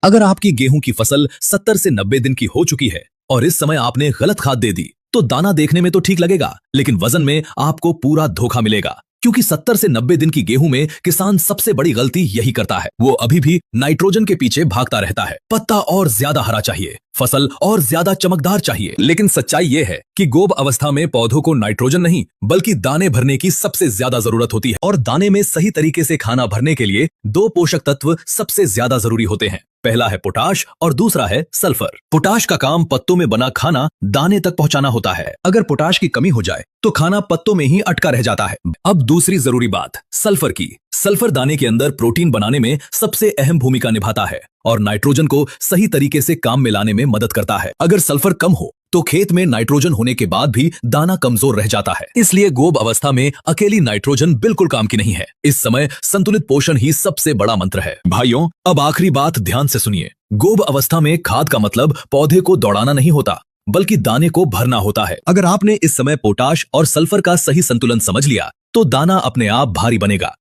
अगर आपकी गेहूं की फसल 70 से 90 दिन की हो चुकी है और इस समय आपने गलत खाद दे दी, तो दाना देखने में तो ठीक लगेगा, लेकिन वजन में आपको पूरा धोखा मिलेगा। क्योंकि 70 से 90 दिन की गेहूं में किसान सबसे बड़ी गलती यही करता है। वो अभी भी नाइट्रोजन के पीछे भागता रहता है। पत्ता और ज्यादा हरा चाहिए, फसल और ज्यादा चमकदार चाहिए, लेकिन सच्चाई ये है कि गोब अवस्था में पौधों को नाइट्रोजन नहीं बल्कि दाने भरने की सबसे ज्यादा जरूरत होती है। और दाने में सही तरीके से खाना भरने के लिए दो पोषक तत्व सबसे ज्यादा जरूरी होते हैं। पहला है पोटाश और दूसरा है सल्फर। पोटाश का काम पत्तों में बना खाना दाने तक पहुंचाना होता है। अगर पोटाश की कमी हो जाए तो खाना पत्तों में ही अटका रह जाता है। अब दूसरी जरूरी बात सल्फर की। सल्फर दाने के अंदर प्रोटीन बनाने में सबसे अहम भूमिका निभाता है और नाइट्रोजन को सही तरीके से काम में लाने में मदद करता है। अगर सल्फर कम हो तो खेत में नाइट्रोजन होने के बाद भी दाना कमजोर रह जाता है। इसलिए गोब अवस्था में अकेली नाइट्रोजन बिल्कुल काम की नहीं है। इस समय संतुलित पोषण ही सबसे बड़ा मंत्र है। भाइयों, अब आखिरी बात ध्यान से सुनिए। गोब अवस्था में खाद का मतलब पौधे को दौड़ाना नहीं होता, बल्कि दाने को भरना होता है। अगर आपने इस समय पोटाश और सल्फर का सही संतुलन समझ लिया तो दाना अपने आप भारी बनेगा